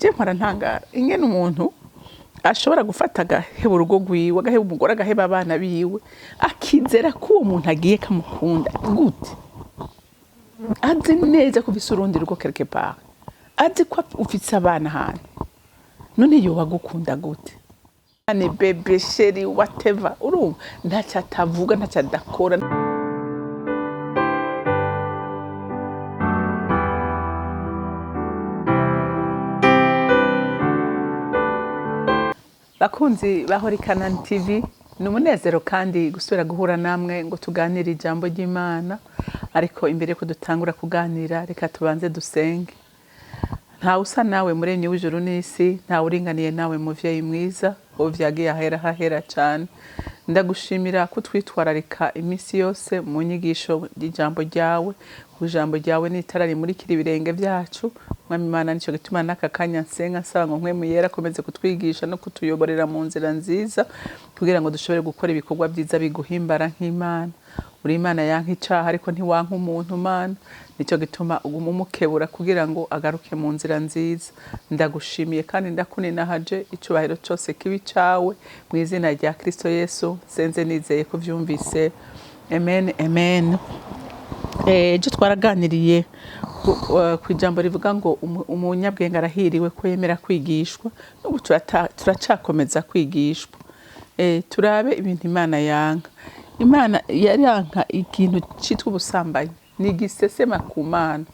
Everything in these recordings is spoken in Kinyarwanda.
je mpora ntangara ingene umuntu ashobora gufata agaheba urugo rwiwe, agaheba umugore, agaheba abana biwe, akizera ko uwo muntu agiye kamukunda gute? Azi neza ko ufise urundi rugo quelque part, azi ko ufise abana hano, none yoba gukunda gute? Ane bebe sheri whatever, urumva ntacyo atavuga, ntacyo adakora. Bakunzi bahora CANAAN TV, ni umunezero kandi gusubira guhura namwe ngo tuganire ijambo ry'Imana. Ariko imbere ko dutangura kuganira, reka tubanze dusenge. Nta usa nawe muremyi w'ijuru n'isi, nta uringaniye nawe muvyeyi mwiza, uwo vyagiye ahera hahera cyane. Ndagushimira ko twitwararika iminsi yose mu nyigisho y'ijambo ryawe. Ijambo ryawe ni itara rimurikira ibirenge byacu. Mwami Imana, nico gituma n'aka kanya nsenga nsaba ngo Mpwemu Yera akomeze kutwigisha no kutuyoborera mu nzira nziza, kugira ngo dushobore gukora ibikorwa byiza biguhimbara nk'Imana. Uri Imana yanka icaha ariko ntiwanka umuntu Mana, nico gituma uguma umukebura kugira ngo agaruke mu nzira nziza. Ndagushimiye kandi ndakuninahaje, icubahiro cyose kibi cawe mu izina rya Kristo Yesu senze nizeye ko vyumvise. Amen, amen. Je twaraganiriye ku ijambo rivuga ngo umunyabwenge arahiriwe ko yemera kwigishwa, n'ubu turacakomeza kwigishwa. Turabe ibintu Imana yanka. Imana yaranka ikintu citwa ubusambanyi, ni igisesema ku Mana.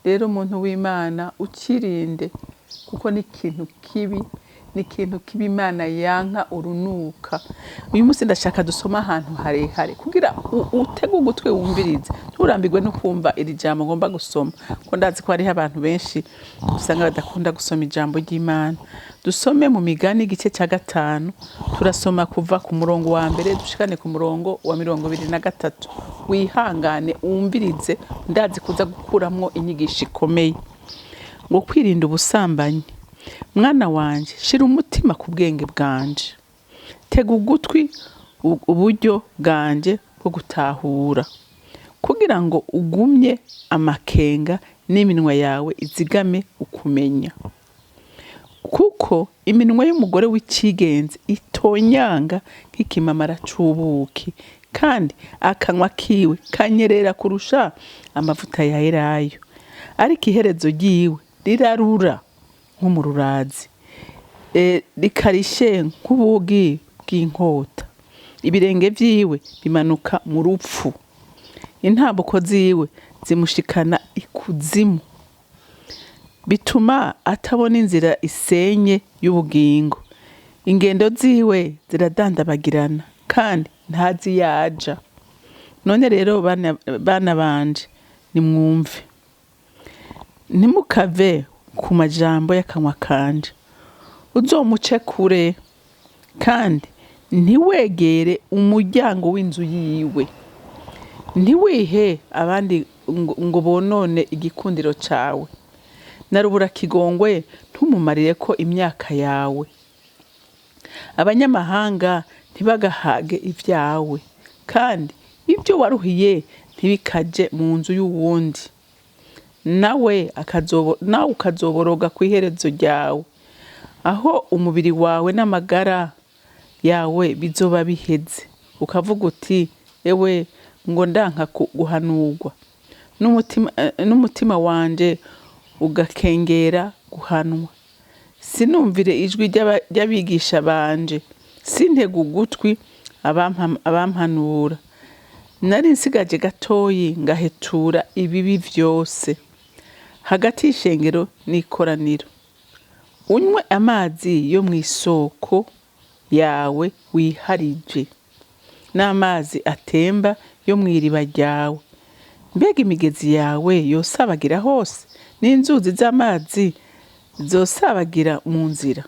Rero umuntu w'Imana ukirinde, kuko ni ikintu kibi, ni ikintu kibi Imana yanka urunuka. Uyu munsi ndashaka dusoma ahantu harehare kugira utege ugutwi wumvirize, nturambirwe no kumva iri jambo ngomba gusoma, ko ndazi ko hariho abantu benshi usanga badakunda gusoma ijambo ry'Imana. Dusome mu Migani igice cya 5, turasoma kuva ku murongo wa mbere dushikane ku murongo wa 23. Wihangane wumvirize, ndazi kuza gukuramwo inyigisho ikomeye. Ngo kwirinda ubusambanyi, mwana wanje shira umutima ku bwenge bwanje, tega ugutwi uburyo bwanje bwo gutahura, kugira ngo ugumye amakenga n'iminwa yawe izigame ukumenya. Kuko iminwa y'umugore w'ikigenzi itonyanga nk'ikimamara c'ubuki, kandi akanwa kiwe kanyerera kurusha amavuta ya elayo, ariko iherezo ryiwe rirarura nk'umururazi, rikarishe nk'ubugi bw'inkota. Ibirenge vyiwe bimanuka mu rupfu, intambuko ziwe zimushikana ikuzimu, bituma atabona inzira isenye y'ubugingo. Ingendo ziwe ziradandabagirana, kandi ntazi yaja. None rero bana banje nimwumve, ntimukave ku majambo y'akanwa kanje, uzomuce kure, kandi ntiwegere umuryango w'inzu yiwe. Ntiwihe abandi ngo bonone igikundiro cawe, narubura kigongwe ntumumarire ko imyaka yawe. Abanyamahanga ntibagahage ivyawe, kandi ibyo waruhiye ntibikaje mu nzu y'uwundi. Nawe ukazoboroga ku iherezo ryawe, aho umubiri wawe n'amagara yawe bizoba biheze. Ukavuga uti ewe ngo ndanka guhanurwa, n'umutima wanje ugakengera guhanwa. Sinumvire ijwi ry'abigisha banje, sintege ugutwi abampanura. Nari nsigaje gatoyi ngahetura ibibi vyose hagati y'ishengero n'ikoraniro. Unywe amazi yo mw'isoko yawe wiharije, n'amazi atemba yo mw'iriba ryawe. Mbega imigezi yawe yosabagira hose, n'inzuzi z'amazi zosabagira mu nzira.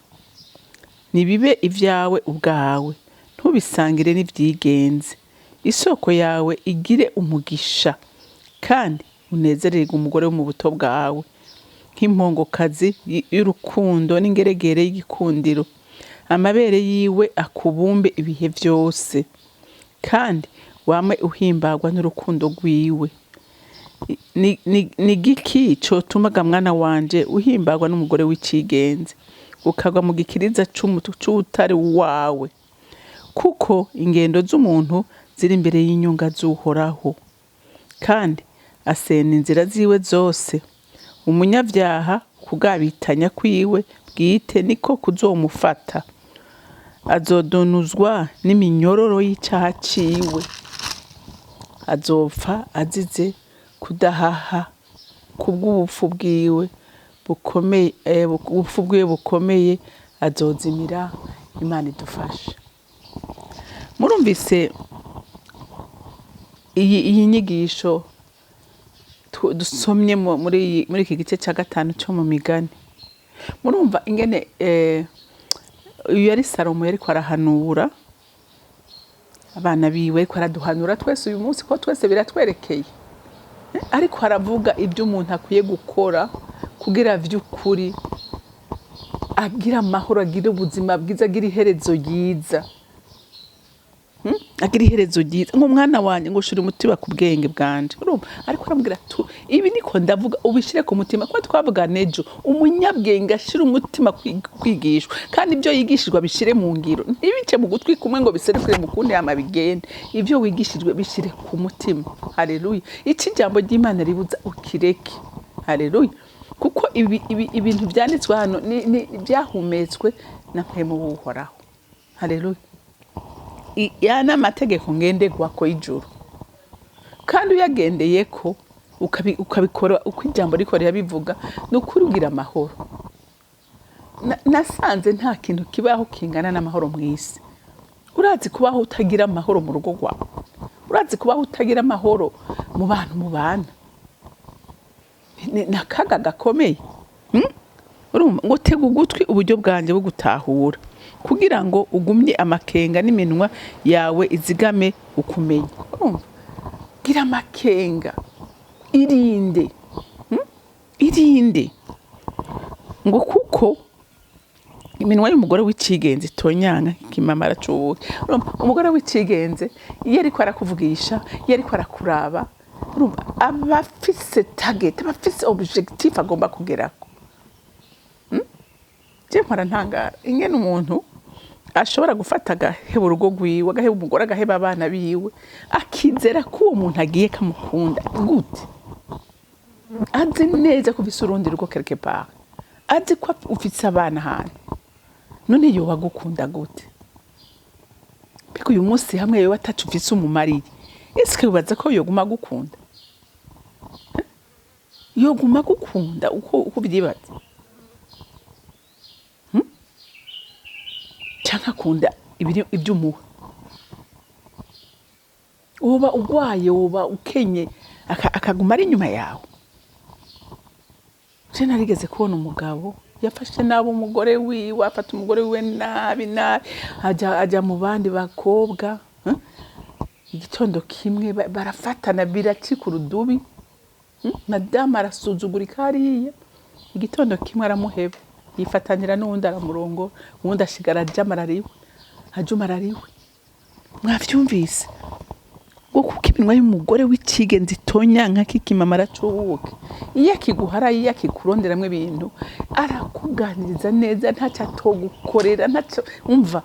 Nibibe ivyawe ubwawe, ntubisangire n'ivyigenze. Isoko yawe igire umugisha, kandi unezererwe umugore wo mu buto bwawe, nk'impongokazi y'urukundo n'ingeregere y'igikundiro. Amabere yiwe akubumbe ibihe vyose, kandi wame uhimbagwa n'urukundo rwiwe. ni giki cotumaga mwana wanje uhimbagwa n'umugore w'icigenze ukagwa mu gikiriza c'utari wawe, kuko ingendo z'umuntu ziri imbere y'inyunga z'uhoraho, kandi asena inzira ziwe zose. Umunyavyaha kugabitanya kwiwe bwite niko kuzomufata, azodonuzwa n'iminyororo y'icaha ciwe, azopfa azize kudahaha kubw'ubupfu bwiwe bukomeye, azozimira. Imana idufashe. Murumvise iyi nyigisho dusomye muri iki gice cya 5 cyo mu migani. Murumva ingene uyu yari Salomo yariko arahanura abana biwe, ariko araduhanura twese uyu munsi ko twese biratwerekeye, ariko aravuga ibyo umuntu akwiye gukora kugira vy'ukuri agira amahoro, agira ubuzima bwiza, agira iherezo ryiza. Agira iherezo ryiza. Nk'umwana wanje ngo shira umutima ku bwenge bwanje, urumva, ariko arambwira ibi niko ndavuga ubishire ku mutima, ko twavuga nejo umunyabwenge ashira umutima kwigishwa, kandi ibyo yigishijwe bishire mu ngiro, ntibice mu gutwi kumwe ngo biserukire mu kundi amabigende. Ibyo wigishijwe bishire ku mutima. Haleluya. Iki jambo ry'Imana ribuza ukireke. Haleluya. Kuko ibintu byanditswe hano ni byahumetswe na mpemu w'Uhoraho. Haleluya. Yana amategeko ngenderwa ko ijuru, kandi uyagendeye ko ukabikora uko ijambo riko ryabivuga, n'ukuri ugira amahoro. Nasanze nta kintu kibaho kingana n'amahoro mw'isi. Urazi kubaho utagira amahoro mu rugo rwawe, urazi kubaho utagira amahoro mu bantu mubana, nakaga gakomeye. Urumva ngo tega ugutwi uburyo bwanje bwo gutahura, kugira ngo ugumye amakenga n'iminwa yawe izigame ukumenya. Urumva, gira amakenga, irinde ngo kuko iminwa y'umugore w'icigenze itonyanka kimamara c'ubuki. Urumva, umugore w'icigenze iyo ariko arakuvugisha, iyo ariko arakuraba, urumva, abafise target, abafise objectif agomba kugerako. Je mpora ntangara ingene umuntu ashobora gufata agaheba urugo rwiwe, agaheba umugore, agaheba abana biwe, akizera ko uwo muntu agiye kamukunda gute. Azi neza ko ufise urundi rugo quelque part, azi ko ufise abana hano, none yoba gukunda gute? Biko uyu munsi hamwe yoba atacu ufise umumariye, ese ubaza ko yoguma gukunda? Yoguma gukunda uko byibaza? Cyangwa akunda iby'umuha? Uba ugwaye, uba ukenye, akaguma ari inyuma yawe. Je narigeze kubona umugabo yafashe nabo umugore wiwe, afata umugore wiwe nabi, ajya mu bandi bakobwa, igitondo kimwe barafatana biracika urudubi, madame arasuzugurika hariya, igitondo kimwe aramuheba, yifatanira n'uwundi aramurongo, uwundi ashigara ajumarariwe. Mwavyumvise ngo kuko iminwa y'umugore w'icigenze itonyanka kikimamara c'ubuki, iyo akiguhara, iyo akikuronderamwe ibintu, arakuganiriza neza, ntacyo atogukorera, ntacyo umva,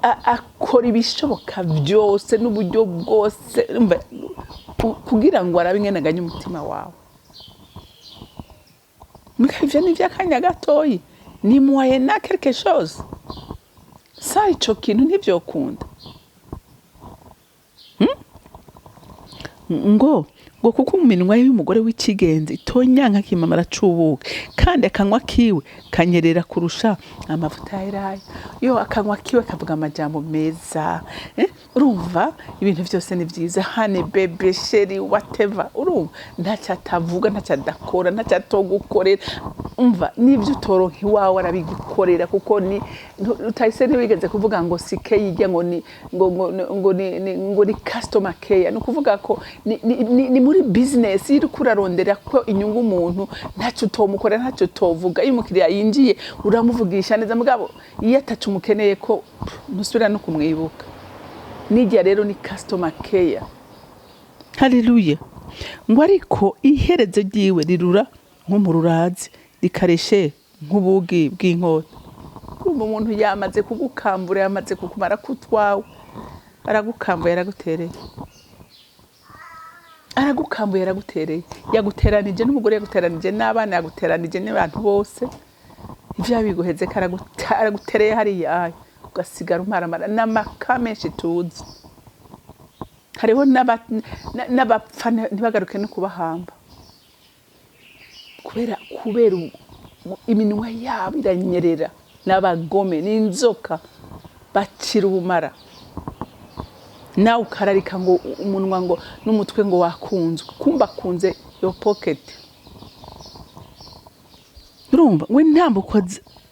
akora ibishoboka byose n'uburyo bwose, kugira ngo arabe ingene aganye umutima wawe. Ivyo ni vy'akanya gatoyi, ni moyena quelque chose. Sa ico kintu ntivyokunda. Ngo kuko iminwa y'umugore w'icigenze itonyanka kimamara c'ubuki, kandi akanwa kiwe kanyerera kurusha amavuta y'elayo. Yo akanwa kiwe kavuga amajambo meza. Urumva ibintu byose ni byiza, hane bebe sheri whatever. Urumva ntacyo atavuga, ntacyo adakora, ntacyo atogukorera. Umva nivyo utoronka iwawe arabigukorera, kuko ni utahise wigeze kuvuga ngo sike yijya ngo ni customer care. No kuvuga ko ni muri business iri kurarondera ko inyungu umuntu, ntacyo utomukorera, ntacyo utovuga. Iyo umukiriya yinjiye uramuvugisha neza, mugabo iyo atacu umukeneye ko ntusubira no kumwibuka. Nijya rero ni customer care. Haleluya. ngo ariko iherezo ryiwe rirura nk'umururazi rikareshe nk'ubugi bw'inkota. Kumva umuntu yamaze kugukambura, yamaze kukumara kutwawe, aragukambuye, aragutereye, aragukambuye, aragutereye, yaguteranije n'umugore, yaguteranije n'abana, yaguteranije n'abantu bose, ivyo yabiguheze aragutereye hariya, ugasigara umaramara n'amaka menshi tuzi. Hariho n'abapfa ntibagaruke no kubahamba kubera iminwa yabo iranyerera, n'abagome n'inzoka bacira ubumara, nawe ukararika ngo umunwa ngo n'umutwe ngo wakunzwe, kumba kunze yo pocket. Urumva we ntambuko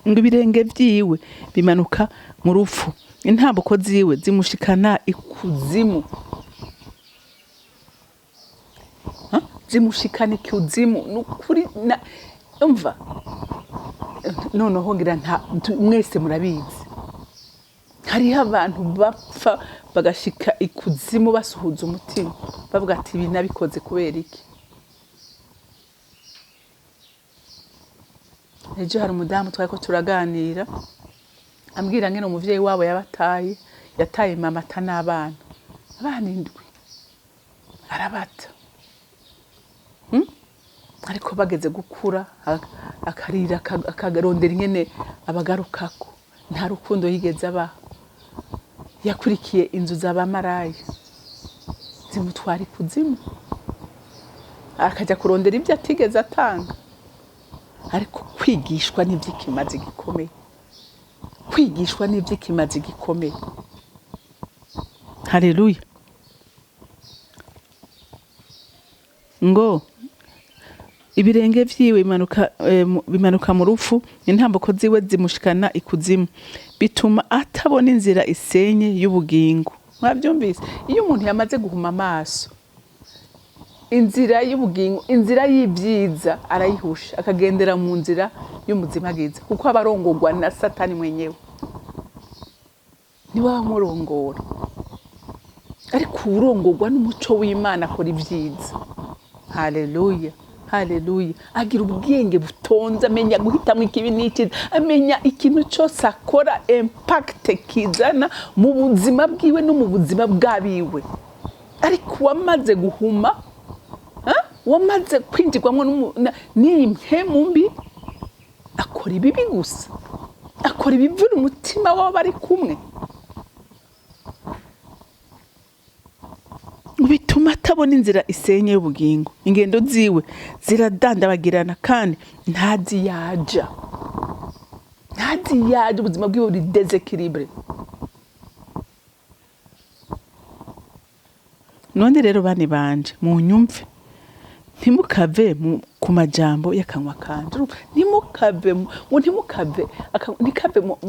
ngo ibirenge vyiwe bimanuka mu rupfu, intambuko ziwe zimushikana ikuzimu, zimushikana ikuzimu. Nukuri umva, noneho ngira mwese murabizi, hariho abantu bapfa bagashika ikuzimu basuhuza umutima, bavuga ati ibi nabikoze kubera iki. Ejo hari umudamu twari ko turaganira, ambwira ngene umuvyeyi wabo yataye mama n'abana, abana 7 arabata, ariko bageze gukura akarira akagarondera ingene abagarukako, nta rukundo yigeze abaha. Yakurikiye inzu z'abamaraya zimutwara ikuzimu, akaja kurondera ibyo atigeze atanga. Ariko kwigishwa n'ivy'ikimazi gikomeye, kwigishwa n'ivy'ikimazi gikomeye. Haleluya. Ngo ibirenge vyiwe bimanuka mu rupfu, intambuko ziwe zimushikana ikuzimu, bituma atabona inzira isenye y'ubugingo. Mwavyumvise? Iyo umuntu yamaze guhuma amaso, inzira y'ubugingo, inzira y'ibyiza arayihusha, akagendera mu nzira y'umuzima bwiza, kuko abarongorwa na Satani mwenyewe ni wamurongora. Ariko urongorwa n'umuco w'Imana akora ibyiza. Haleluya, haleluya. Agira ubwenge butonze, amenya guhitamo ikibi n'iki, amenya ikintu cyose akora impact kizana mu buzima bwiwe no mu buzima bw'abiwe. Ariko wamaze guhuma, wamaze kwinjirwamo n'impemu mbi, akora ibibi gusa, akora ibivuna umutima w'abo bari kumwe, bituma atabona inzira isenye y'ubugingo. Ingendo ziwe ziradandabagirana kandi ntaziyaja, ubuzima bwiwe buri deséquilibre. None rero bane banje munyumve, ntimukave ku majambo y'akanwa kanje, ntimukave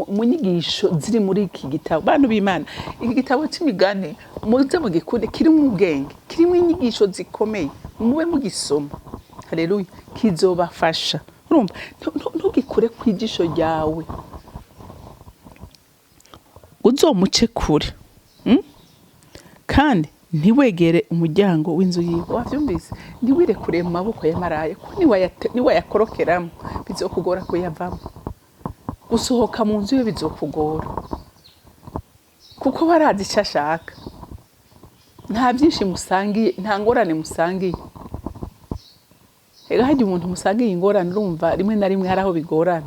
mu nyigisho ziri muri iki gitabo. Bantu b'Imana, iki gitabo cy'imigani muze mugikunde, kirimo ubwenge, kirimo inyigisho zikomeye, mube mugisoma. Haleluya, kizobafasha. Urumva, ntugikure kwijisho ryawe, uzomuce kure, kandi ntiwegere umuryango w'inzu yiwe. Wavyumvise? Ntiwirekure mu maboko ya maraya, ko niwayakorokeramo bizokugora kuyavamo. Gusohoka mu nzu ye bizokugora, kuko barazi icyo ashaka. Nta byinshi musangiye, nta ngorane musangiye. Ega haje umuntu musangiye ingorane, urumva rimwe na rimwe haraho bigorana,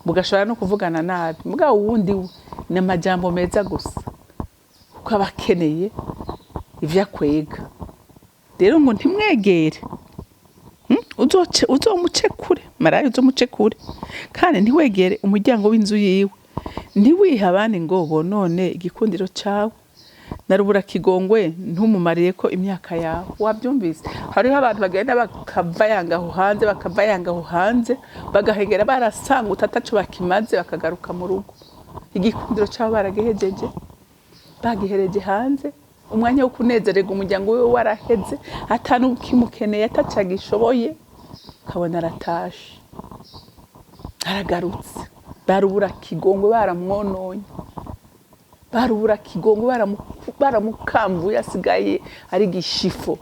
mugashobora no kuvugana nabi, mugabo wundi n'amajambo meza gusa, kuko abakeneye ivya kwega. Rero ngo ntimwegere, uzomuce kure, maraya uzomuce kure, kandi ntiwegere umuryango w'inzu yiwe. Ntiwiha abandi ngo bonone igikundiro cawe, narubura kigongwe ntumumarire ko imyaka yawe. Wabyumvise? Hariho abantu bagenda bakava yangaho hanze, bagahengera barasanga utatacu bakimaze, bakagaruka mu rugo. Igikundiro cawe baragihejeje, bagihereje hanze. Umwanya wo kunezererwa umuryango we waraheze, atanu kimukeneye, atacagishoboye, kabona aratashe, aragarutse. Barubura kigongwe baramwononye, barubura kigongwe baramukamvuye, asigaye ari gishifo.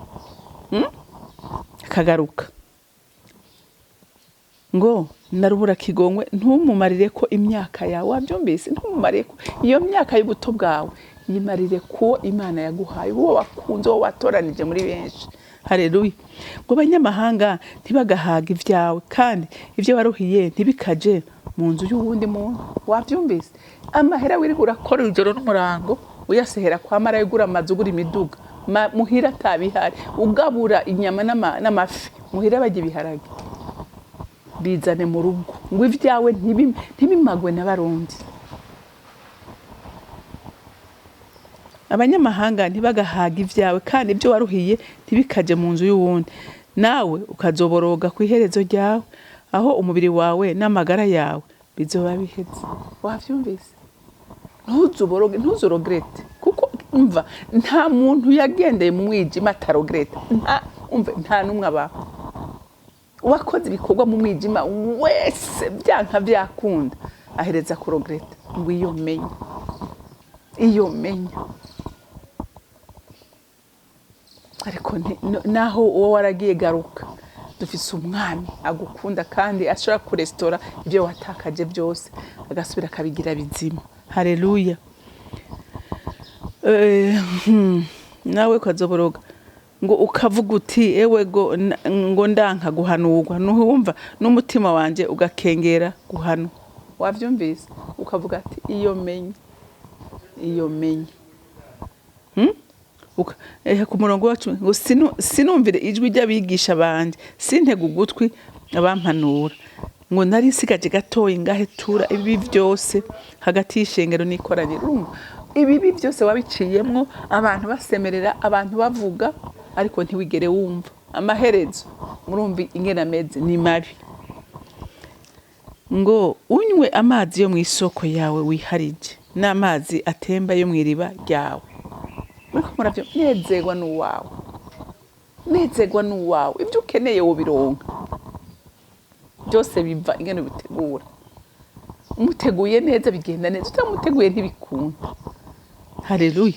akagaruka ngo narubura kigongwe ntumumarire ko imyaka yawe wabyumvise ntumumarire ko iyo myaka y'ubuto bwawe yimarire ko Imana yaguhaye uwo wakunze uwo watoranije muri benshi. Haleluya. Ngo abanyamahanga ntibagahaga ibyawe kandi ibyo waruhiye ntibikaje mu nzu y'uwundi muntu. Wabyumvise amahera wirirwa urakora ijoro n'umurango uyasehera kwa mara yigura amazu ugura imiduga muhira atabihari ugabura inyama n'amafi muhira bajya ibiharage bizane mu rugo ngo ibyawe ntibimagwe n'abarundi. Abanyamahanga ntibagahaga ibyawe kandi ibyo waruhiye ntibikaje mu nzu y'uwundi, nawe ukazoboroga ku iherezo ryawe aho umubiri wawe n'amagara yawe bizoba biheze. Wavyumvise? Ntuzuboroge ntuzurogrete kuko umva nta muntu yagendeye mu mwijima atarogrete. Nta numwe abaho wakoze ibikorwa mu mwijima wese byanka byakunda ahereza kurogrete ngo iyo menya ariko naho uwo waragiye garuka dufise umwami agukunda kandi ashobora kurestora ibyo watakaje byose agasubira akabigira bizima. Haleluya. Nawe kwazoboroga ngo ukavuga uti ewe ngo ndanka guhanurwa nuhumva n'umutima wanje ugakengera guhanu. Wavyumvise ukavuga ati iyo menye ku murongo wacu ngo sinumvire ijwi ry'abigisha banje sintege ugutwi abampanura ngo nari nsigaje gatoyi ngahetura ibi byose hagati y'ishengero n'ikoraniro. Ibi byose wabiciyemwo abantu basemerera abantu bavuga ariko ntiwigere wumva amaherezo murumvi ingena meze ni mabi. Ngo unywe amazi yo mu isoko yawe wiharije n'amazi atemba yo mu iriba ryawe. Muriko muravyo nezerwa n'uwawe ibyo ukeneye wobironka byose biva ingene bitegura. Umuteguye neza bigenda neza utamuteguye ntibikunda. Haleluya.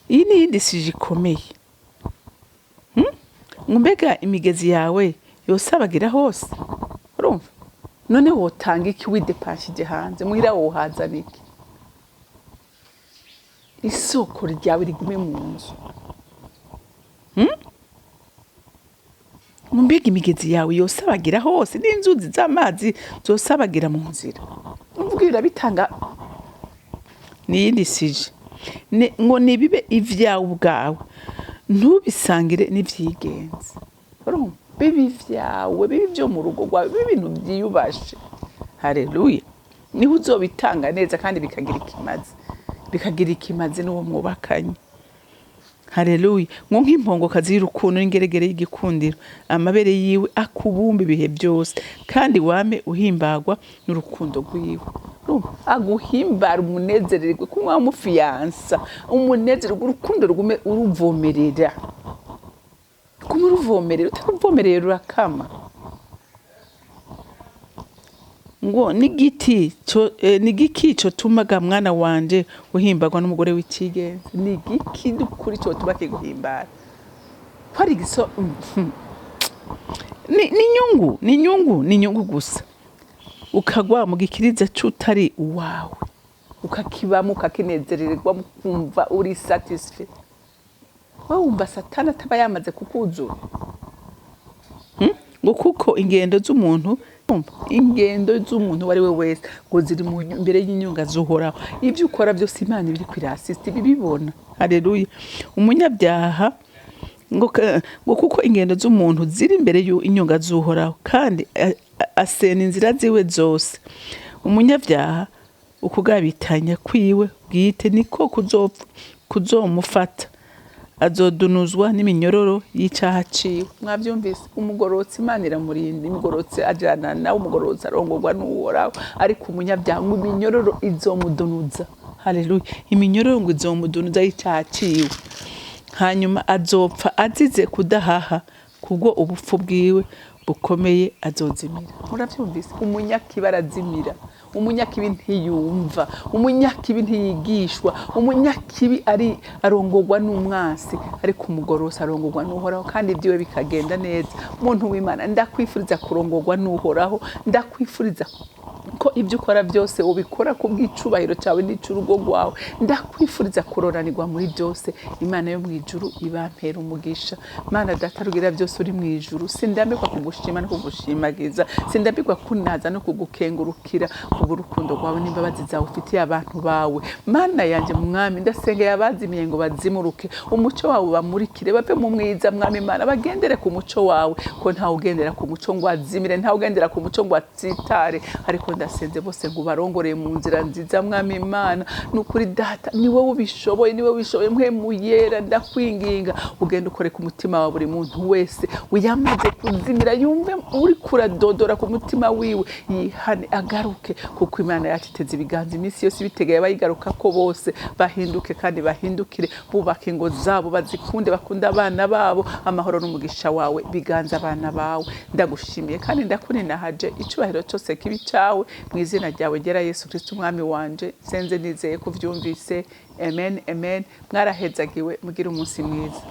Iyi ni yindi sije ikomeye. Mbega imigezi yawe yosabagira hose urumva none wotanga iki widepashije hanze muhira wohazana iki? Isoko ryawe rigume mu nzu. Mbega imigezi yawe yosabagira hose n'inzuzi z'amazi zosabagira mu nzira. Mvugira bitanga niyindi sije ngo nibibe ivyawe ubwawe ntubisangire n'ivyigenza. Urumva bibi vyawe bibi byo mu rugo rwawe ibintu byiyubashe. Haleluya. Niho uzobitanga neza kandi bikagira ikimazi n'uwo mwubakanye. Haleluya. Ngo nk'impongokazi y'urukundo n'ingeregere y'igikundiro amabere yiwe akubumba ibihe byose kandi wame uhimbagwa n'urukundo rwiwe. Aguhimbara umunezererwe kumwa umufiyansa umunezererwe urukundo rugume uruvomerera utaruvomerera rurakama. Ngo nigiki cyo tumaga mwana wanje uhimbagwa n'umugore w'ikigenza. Nigiki dukuri cyo tubake guhimbara kwari giso ni nyungu gusa ukagwa mu gikiriza cy'utari uwawe ukakibamo ukakinezererwa mukumva uri satisfied. Wumva satani ataba yamaze kukuzura. Ngo kuko ingendo z'umuntu wari we wese ngo ziri mu imbere y'inyunga zuhoraho ibyo ukora byose Imana biri kwirasista bibibona. Haleluya. Umunyabyaha ngo kuko ingendo z'umuntu ziri imbere y'inyunga zuhoraho kandi asena inzira ziwe zose. Umunyabyaha ukugabitanya kwiwe bwite niko kuzomufata azodunuzwa n'iminyororo y'icyaha ciwe. Mwavyumvise umugorotsi Imana iramurinda imugorotsi ajana nawe umugorotsi arongorwa n'uworaho ariko umunyabyaha ngo iminyororo izomudunuza. Haleluya. Iminyororo ngo izomudunuza y'icyaha ciwe hanyuma azopfa azize kudahaha kubwo ubupfu bwiwe bukomeye azozimira. Muravyumvise, umunyakibi arazimira, umunyakibi ntiyumva, umunyakibi ntiyigishwa, umunyakibi arongorwa n'umwasi, ariko umugorose arongorwa n'uhoraho kandi ibyiwe bikagenda neza. Muntu w'Imana, ndakwifuriza kurongorwa n'uhoraho, ndakwifuriza ko ibyo ukora byose ubikora ku bw'icubahiro cyawe n'ic'urugo rwawe. Ndakwifuriza kuroranirwa muri byose. Imana yo mu ijuru ibampera umugisha. Mana data rugira byose uri mu ijuru, sindambirwa kugushima no kugushimagiza, sindambirwa kunaza no kugukengurukira kubw'urukundo rwawe n'imbabazi zawe ufitiye abantu bawe. Mana yanje mwami, ndasengeye abazimiye ngo bazimuruke, umuco wawe bamurikire, bave mu mwiza mwami Mana, bagendere ku muco wawe, ko ntawe ugendera ku muco ngo azimire, ntawe ugendera ku muco ngo atsitare, ariko ndasenze bose ngo barongoreye mu nzira nziza mwami Imana. Nukuri data, ni wowe ubishoboye, ni wowe ubishoboye, mpwemu yera ndakwinginga ugenda ukore ku mutima wa buri muntu wese uyamaze kuzimira, yumve uri kuradodora ku mutima wiwe, yihane agaruke, kuko Imana yacu iteze ibiganza iminsi yose ibitegeye abayigaruka ko bose bahinduke kandi bahindukire, bubake ingo zabo, bazikunde, bakunda abana babo. Amahoro n'umugisha wawe biganza abana bawe. Ndagushimiye kandi ndakuninahaje, icubahiro cyose kibi cyawe mu izina ryawe gera Yesu Kristo umwami wanje, senze nizeye kuvyumvise. Amen, amen. Mwarahezagiwe, mugire umunsi mwiza.